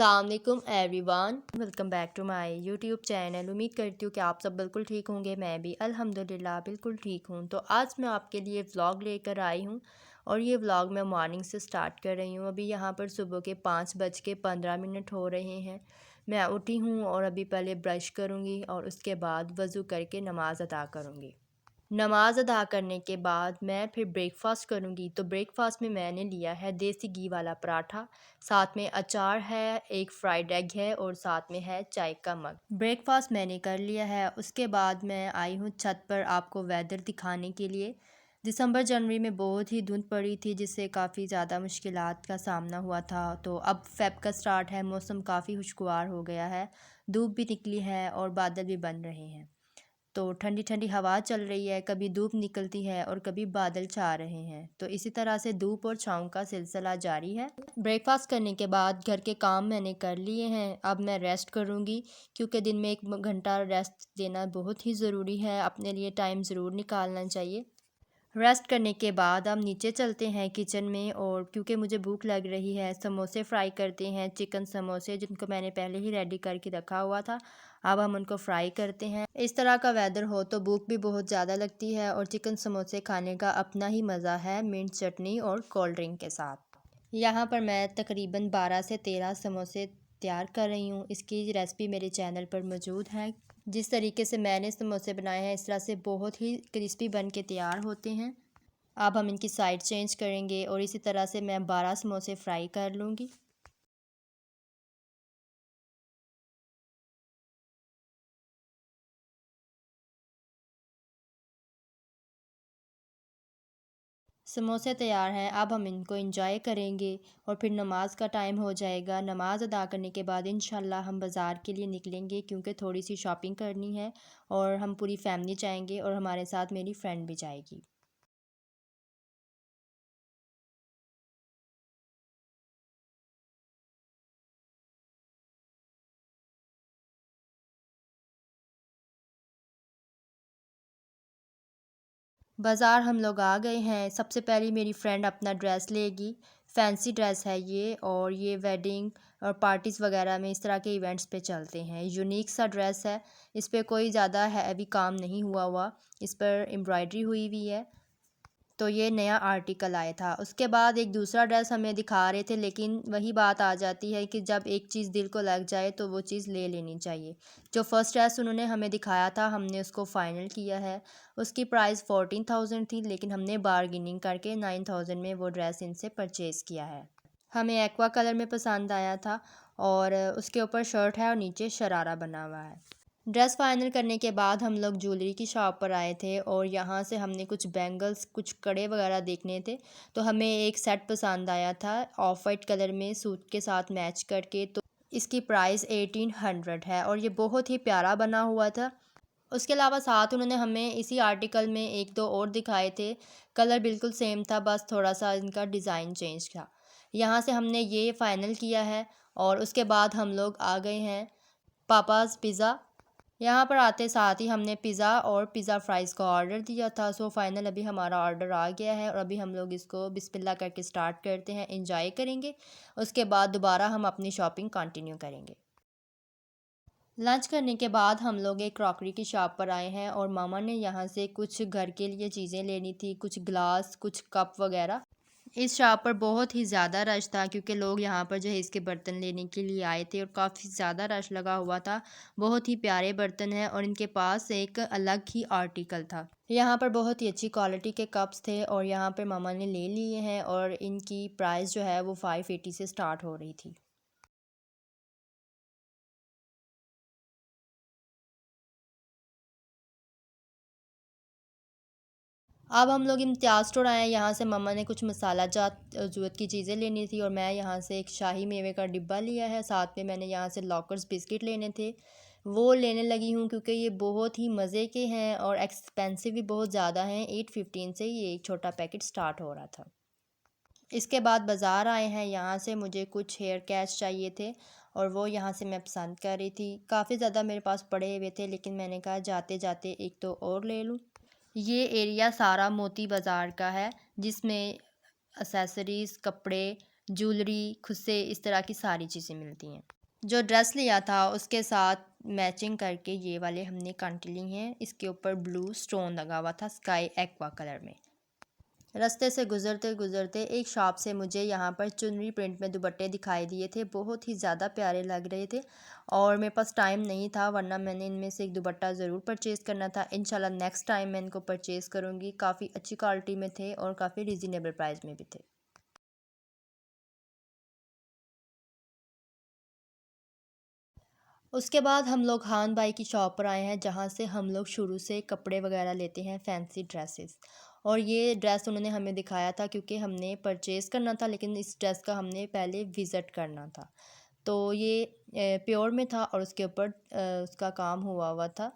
अस्सलामुअलैकुम everyone, welcome back to my YouTube channel. उम्मीद करती हूँ कि आप सब बिल्कुल ठीक होंगे। मैं भी अल्हम्दुलिल्लाह बिल्कुल ठीक हूँ। तो आज मैं आपके लिए व्लॉग लेकर आई हूँ और ये व्लॉग मैं मॉर्निंग से स्टार्ट कर रही हूँ। अभी यहाँ पर सुबह के 5:15 हो रहे हैं। मैं उठी हूँ और अभी पहले ब्रश करूँगी और उसके बाद वज़ू करके नमाज़ अदा करूँगी। नमाज़ अदा करने के बाद मैं फिर ब्रेकफ़ास्ट करूँगी। तो ब्रेकफ़ास्ट में मैंने लिया है देसी घी वाला पराठा, साथ में अचार है, एक फ्राइड एग है और साथ में है चाय का मग। ब्रेकफ़ास्ट मैंने कर लिया है। उसके बाद मैं आई हूँ छत पर आपको वेदर दिखाने के लिए। दिसंबर जनवरी में बहुत ही धुंध पड़ी थी, जिससे काफ़ी ज़्यादा मुश्किलात का सामना हुआ था। तो अब फ़ेब का स्टार्ट है, मौसम काफ़ी खुशगवार हो गया है, धूप भी निकली है और बादल भी बन रहे हैं। तो ठंडी ठंडी हवा चल रही है, कभी धूप निकलती है और कभी बादल छा रहे हैं। तो इसी तरह से धूप और छाँव का सिलसिला जारी है। ब्रेकफास्ट करने के बाद घर के काम मैंने कर लिए हैं। अब मैं रेस्ट करूँगी, क्योंकि दिन में 1 घंटा रेस्ट देना बहुत ही ज़रूरी है। अपने लिए टाइम ज़रूर निकालना चाहिए। रेस्ट करने के बाद हम नीचे चलते हैं किचन में, और क्योंकि मुझे भूख लग रही है, समोसे फ्राई करते हैं, चिकन समोसे, जिनको मैंने पहले ही रेडी करके रखा हुआ था। अब हम उनको फ्राई करते हैं। इस तरह का वेदर हो तो भूख भी बहुत ज़्यादा लगती है, और चिकन समोसे खाने का अपना ही मज़ा है, मिंट चटनी और कोल्ड ड्रिंक के साथ। यहाँ पर मैं तकरीबन 12 से 13 समोसे तैयार कर रही हूँ। इसकी रेसिपी मेरे चैनल पर मौजूद है। जिस तरीके से मैंने समोसे बनाए हैं, इस तरह से बहुत ही क्रिस्पी बन के तैयार होते हैं। अब हम इनकी साइड चेंज करेंगे और इसी तरह से मैं 12 समोसे फ्राई कर लूँगी। समोसे तैयार हैं, अब हम इनको एंजॉय करेंगे और फिर नमाज का टाइम हो जाएगा। नमाज अदा करने के बाद इंशाल्लाह हम बाज़ार के लिए निकलेंगे, क्योंकि थोड़ी सी शॉपिंग करनी है, और हम पूरी फैमिली जाएंगे और हमारे साथ मेरी फ्रेंड भी जाएगी। बाज़ार हम लोग आ गए हैं। सबसे पहले मेरी फ्रेंड अपना ड्रेस लेगी। फैंसी ड्रेस है ये, और ये वेडिंग और पार्टीज़ वगैरह में इस तरह के इवेंट्स पे चलते हैं। यूनिक सा ड्रेस है। इस पे कोई ज़्यादा हैवी काम नहीं हुआ हुआ, इस पर एम्ब्रॉयडरी हुई हुई है। तो ये नया आर्टिकल आया था। उसके बाद एक दूसरा ड्रेस हमें दिखा रहे थे, लेकिन वही बात आ जाती है कि जब एक चीज़ दिल को लग जाए तो वो चीज़ ले लेनी चाहिए। जो फर्स्ट ड्रेस उन्होंने हमें दिखाया था, हमने उसको फ़ाइनल किया है। उसकी प्राइस 14,000 थी, लेकिन हमने बारगेनिंग करके 9,000 में वो ड्रेस इनसे परचेज़ किया है। हमें एक्वा कलर में पसंद आया था, और उसके ऊपर शर्ट है और नीचे शरारा बना हुआ है। ड्रेस फाइनल करने के बाद हम लोग ज्वेलरी की शॉप पर आए थे, और यहाँ से हमने कुछ बैंगल्स, कुछ कड़े वगैरह देखने थे। तो हमें एक सेट पसंद आया था ऑफ वाइट कलर में, सूट के साथ मैच करके। तो इसकी प्राइस 1800 है, और ये बहुत ही प्यारा बना हुआ था। उसके अलावा साथ उन्होंने हमें इसी आर्टिकल में एक दो और दिखाए थे। कलर बिल्कुल सेम था, बस थोड़ा सा इनका डिज़ाइन चेंज था। यहाँ से हमने ये फ़ाइनल किया है, और उसके बाद हम लोग आ गए हैं पापाज़ पिज़्ज़ा। यहाँ पर आते साथ ही हमने पिज़्ज़ा और पिज़्ज़ा फ्राइज़ का ऑर्डर दिया था। सो फाइनल अभी हमारा ऑर्डर आ गया है, और अभी हम लोग इसको बिस्मिल्लाह करके स्टार्ट करते हैं, एंजॉय करेंगे। उसके बाद दोबारा हम अपनी शॉपिंग कंटिन्यू करेंगे। लंच करने के बाद हम लोग एक क्रॉकरी की शॉप पर आए हैं, और मामा ने यहाँ से कुछ घर के लिए चीज़ें लेनी थी, कुछ ग्लास, कुछ कप वगैरह। इस शॉप पर बहुत ही ज़्यादा रश था, क्योंकि लोग यहाँ पर जो है इसके बर्तन लेने के लिए आए थे, और काफ़ी ज़्यादा रश लगा हुआ था। बहुत ही प्यारे बर्तन हैं, और इनके पास एक अलग ही आर्टिकल था। यहाँ पर बहुत ही अच्छी क्वालिटी के कप्स थे, और यहाँ पर मामा ने ले लिए हैं, और इनकी प्राइस जो है वो 580 से स्टार्ट हो रही थी। अब हम लोग इम्तियाज़ स्टोर आए हैं। यहाँ से मम्मा ने कुछ मसाला जात ज़रूरत की चीज़ें लेनी थी, और मैं यहाँ से एक शाही मेवे का डिब्बा लिया है। साथ में मैंने यहाँ से लॉकर्स बिस्किट लेने थे, वो लेने लगी हूँ, क्योंकि ये बहुत ही मज़े के हैं और एक्सपेंसिव भी बहुत ज़्यादा हैं। 815 से ये एक छोटा पैकेट स्टार्ट हो रहा था। इसके बाद बाज़ार आए हैं। यहाँ से मुझे कुछ हेयर कैश चाहिए थे, और वो यहाँ से मैं पसंद कर रही थी। काफ़ी ज़्यादा मेरे पास पड़े हुए थे, लेकिन मैंने कहा जाते जाते एक तो और ले लूँ। ये एरिया सारा मोती बाज़ार का है, जिसमें एक्सेसरीज़, कपड़े, ज्वेलरी खुद से इस तरह की सारी चीज़ें मिलती हैं। जो ड्रेस लिया था उसके साथ मैचिंग करके ये वाले हमने कांटे ली हैं। इसके ऊपर ब्लू स्टोन लगा हुआ था स्काई एक्वा कलर में। रास्ते से गुज़रते गुज़रते एक शॉप से मुझे यहाँ पर चुनरी प्रिंट में दुपट्टे दिखाई दिए थे, बहुत ही ज़्यादा प्यारे लग रहे थे और मेरे पास टाइम नहीं था, वरना मैंने इनमें से एक दुपट्टा ज़रूर परचेज़ करना था। इंशाल्लाह नेक्स्ट टाइम मैं इनको परचेज़ करूँगी। काफ़ी अच्छी क्वालिटी में थे और काफ़ी रीज़नेबल प्राइस में भी थे। उसके बाद हम लोग खान भाई की शॉप पर आए हैं, जहाँ से हम लोग शुरू से कपड़े वगैरह लेते हैं, फैंसी ड्रेसेस। और ये ड्रेस उन्होंने हमें दिखाया था क्योंकि हमने परचेज़ करना था, लेकिन इस ड्रेस का हमने पहले विज़िट करना था। तो ये प्योर में था और उसके ऊपर उसका काम हुआ हुआ था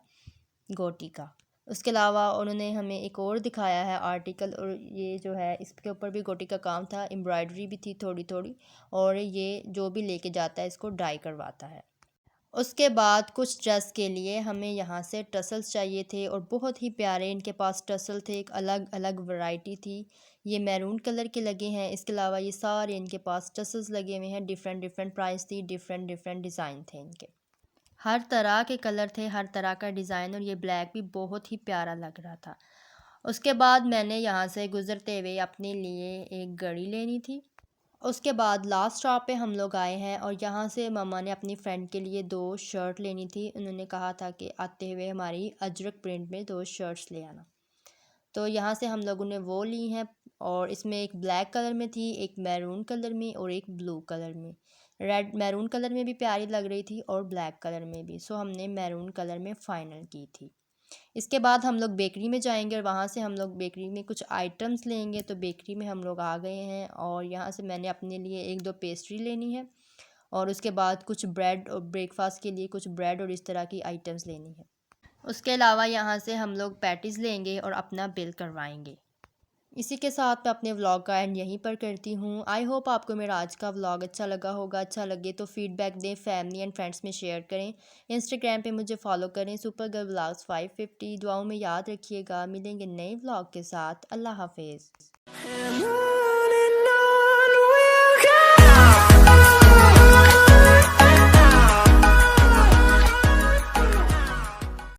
गोटी का। उसके अलावा उन्होंने हमें एक और दिखाया है आर्टिकल, और ये जो है इसके ऊपर भी गोटी का काम था, एम्ब्रॉयडरी भी थी थोड़ी थोड़ी, और ये जो भी लेके जाता है इसको डाई करवाता है। उसके बाद कुछ ड्रेस के लिए हमें यहाँ से टसल्स चाहिए थे और बहुत ही प्यारे इनके पास टसल थे, एक अलग अलग वैरायटी थी। ये मैरून कलर के लगे हैं, इसके अलावा ये सारे इनके पास टसल्स लगे हुए हैं, डिफरेंट डिफरेंट प्राइस थी, डिफरेंट डिफरेंट डिज़ाइन थे इनके। हर तरह के कलर थे, हर तरह का डिज़ाइन, और ये ब्लैक भी बहुत ही प्यारा लग रहा था। उसके बाद मैंने यहाँ से गुज़रते हुए अपने लिए एक घड़ी लेनी थी। उसके बाद लास्ट स्टॉप पे हम लोग आए हैं और यहाँ से मम्मा ने अपनी फ्रेंड के लिए 2 शर्ट लेनी थी। उन्होंने कहा था कि आते हुए हमारी अजरक प्रिंट में 2 शर्ट्स ले आना। तो यहाँ से हम लोगों ने वो ली हैं, और इसमें एक ब्लैक कलर में थी, एक मैरून कलर में और एक ब्लू कलर में। रेड मैरून कलर में भी प्यारी लग रही थी और ब्लैक कलर में भी, सो हमने मैरून कलर में फ़ाइनल की थी। इसके बाद हम लोग बेकरी में जाएंगे और वहाँ से हम लोग बेकरी में कुछ आइटम्स लेंगे। तो बेकरी में हम लोग आ गए हैं और यहाँ से मैंने अपने लिए 1-2 पेस्ट्री लेनी है, और उसके बाद कुछ ब्रेड, और ब्रेकफास्ट के लिए कुछ ब्रेड और इस तरह की आइटम्स लेनी है। उसके अलावा यहाँ से हम लोग पैटीज़ लेंगे और अपना बिल करवाएंगे। इसी के साथ मैं अपने व्लॉग का एंड यहीं पर करती हूँ। आई होप आपको मेरा आज का व्लॉग अच्छा लगा होगा। अच्छा लगे तो फीडबैक दें, फैमिली एंड फ्रेंड्स में शेयर करें। इंस्टाग्राम पे मुझे फॉलो करें, सुपर गर्ल व्लॉग्स 550। दुआओं में याद रखिएगा। मिलेंगे नए व्लॉग के साथ। अल्लाह हाफिज़।